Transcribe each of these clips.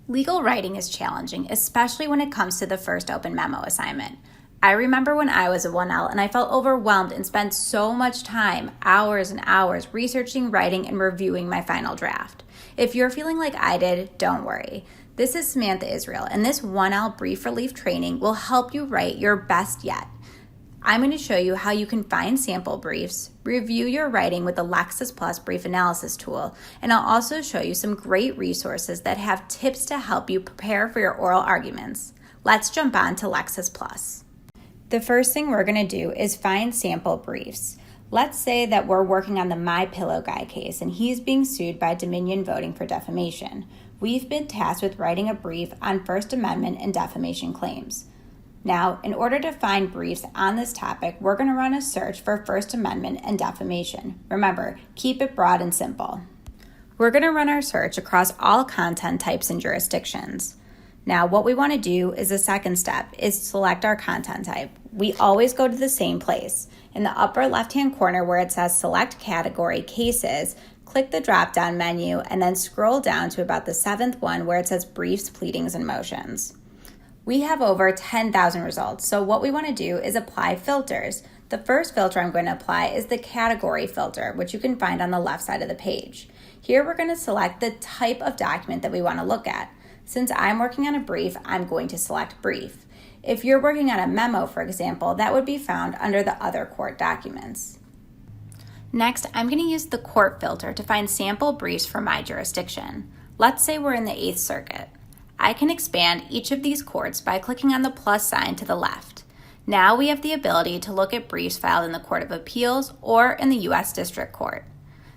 Legal writing is challenging, especially when it comes to the first open memo assignment. I remember when I was a 1L and I felt overwhelmed and spent so much time, hours and hours, researching, writing, and reviewing my final draft. If you're feeling like I did, don't worry. This is Samantha Israel, and this 1L brief relief training will help you write your best yet. I'm going to show you how you can find sample briefs, review your writing with the LexisNexis brief analysis tool, and I'll also show you some great resources that have tips to help you prepare for your oral arguments. Let's jump on to LexisNexis. The first thing we're going to do is find sample briefs. Let's say that we're working on the My Pillow Guy case and he's being sued by Dominion Voting for defamation. We've been tasked with writing a brief on First Amendment and defamation claims. Now, in order to find briefs on this topic, we're going to run a search for First Amendment and defamation. Remember, keep it broad and simple. We're going to run our search across all content types and jurisdictions. Now, what we want to do is the second step is select our content type. We always go to the same place. In the upper left-hand corner where it says Select Category Cases, click the drop-down menu and then scroll down to about the seventh one where it says Briefs, Pleadings, and Motions. We have over 10,000 results, so what we want to do is apply filters. The first filter I'm going to apply is the category filter, which you can find on the left side of the page. Here we're going to select the type of document that we want to look at. Since I'm working on a brief, I'm going to select brief. If you're working on a memo, for example, that would be found under the other court documents. Next, I'm going to use the court filter to find sample briefs for my jurisdiction. Let's say we're in the 8th Circuit. I can expand each of these courts by clicking on the plus sign to the left. Now we have the ability to look at briefs filed in the Court of Appeals or in the U.S. District Court.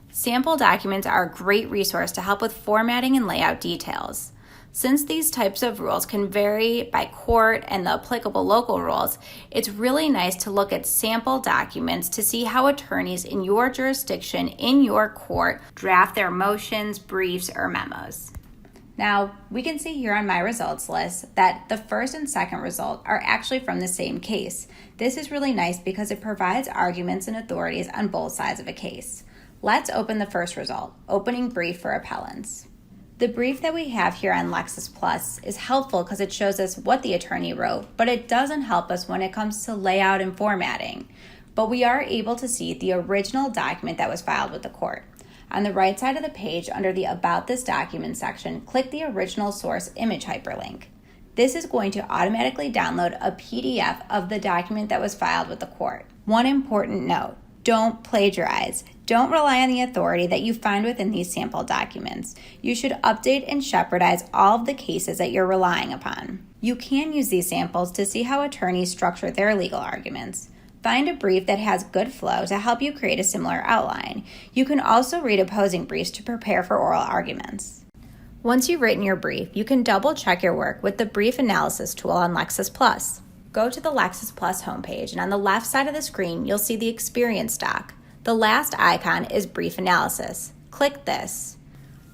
Sample documents are a great resource to help with formatting and layout details. Since these types of rules can vary by court and the applicable local rules, it's really nice to look at sample documents to see how attorneys in your jurisdiction, in your court, draft their motions, briefs, or memos. Now, we can see here on my results list that the first and second result are actually from the same case. This is really nice because it provides arguments and authorities on both sides of a case. Let's open the first result, opening brief for appellants. The brief that we have here on LexisNexis is helpful because it shows us what the attorney wrote, but it doesn't help us when it comes to layout and formatting. But we are able to see the original document that was filed with the court. On the right side of the page, under the About This Document section, click the original source image hyperlink. This is going to automatically download a PDF of the document that was filed with the court. One important note, don't plagiarize. Don't rely on the authority that you find within these sample documents. You should update and shepherdize all of the cases that you're relying upon. You can use these samples to see how attorneys structure their legal arguments. Find a brief that has good flow to help you create a similar outline. You can also read opposing briefs to prepare for oral arguments. Once you've written your brief, you can double-check your work with the Brief Analysis tool on LexisNexis. Go to the LexisNexis homepage, and on the left side of the screen, you'll see the Experience doc. The last icon is Brief Analysis. Click this.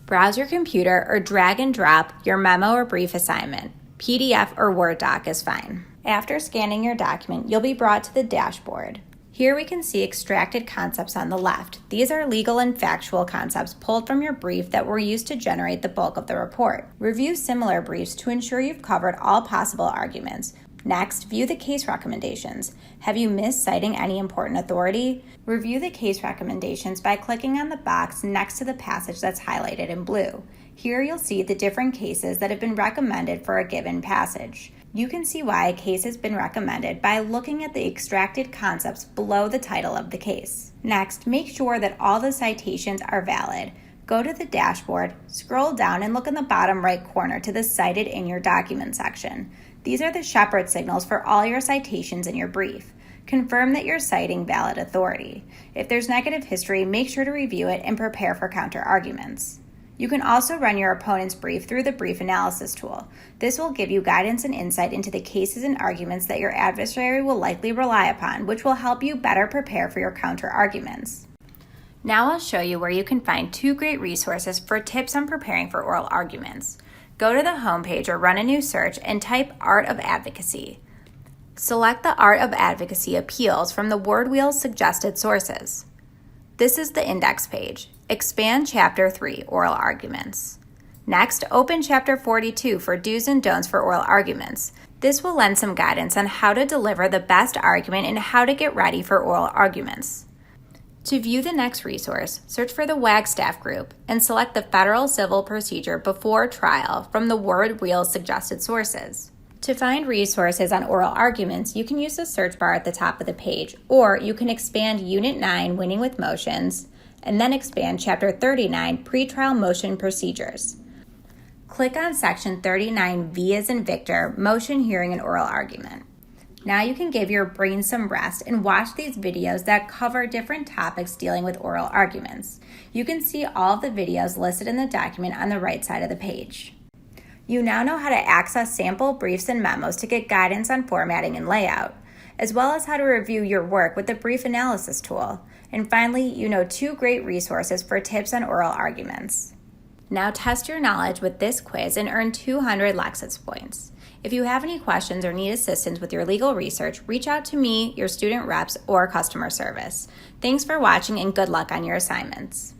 Browse your computer or drag and drop your memo or brief assignment. PDF or Word doc is fine. After scanning your document, you'll be brought to the dashboard. Here we can see extracted concepts on the left. These are legal and factual concepts pulled from your brief that were used to generate the bulk of the report. Review similar briefs to ensure you've covered all possible arguments. Next, view the case recommendations. Have you missed citing any important authority? Review the case recommendations by clicking on the box next to the passage that's highlighted in blue. Here you'll see the different cases that have been recommended for a given passage. You can see why a case has been recommended by looking at the extracted concepts below the title of the case. Next, make sure that all the citations are valid. Go to the dashboard, scroll down, and look in the bottom right corner to the Cited in your document section. These are the shepherd signals for all your citations in your brief. Confirm that you're citing valid authority. If there's negative history, make sure to review it and prepare for counter-arguments. You can also run your opponent's brief through the Brief Analysis tool. This will give you guidance and insight into the cases and arguments that your adversary will likely rely upon, which will help you better prepare for your counter-arguments. Now I'll show you where you can find two great resources for tips on preparing for oral arguments. Go to the homepage or run a new search and type Art of Advocacy. Select the Art of Advocacy appeals from the word wheel's suggested sources. This is the index page. Expand Chapter 3, Oral Arguments. Next, open Chapter 42 for Do's and Don'ts for Oral Arguments. This will lend some guidance on how to deliver the best argument and how to get ready for oral arguments. To view the next resource, search for the Wagstaff group and select the Federal Civil Procedure Before Trial from the Word Wheel's suggested sources. To find resources on oral arguments, you can use the search bar at the top of the page, or you can expand Unit 9, Winning with Motions, and then expand Chapter 39, Pretrial Motion Procedures. Click on Section 39V as in Victor, Motion, Hearing, and Oral Argument. Now you can give your brain some rest and watch these videos that cover different topics dealing with oral arguments. You can see all of the videos listed in the document on the right side of the page. You now know how to access sample briefs and memos to get guidance on formatting and layout, as well as how to review your work with the brief analysis tool. And finally, you know 2 great resources for tips on oral arguments. Now test your knowledge with this quiz and earn 200 Lexis points. If you have any questions or need assistance with your legal research, reach out to me, your student reps, or customer service. Thanks for watching and good luck on your assignments.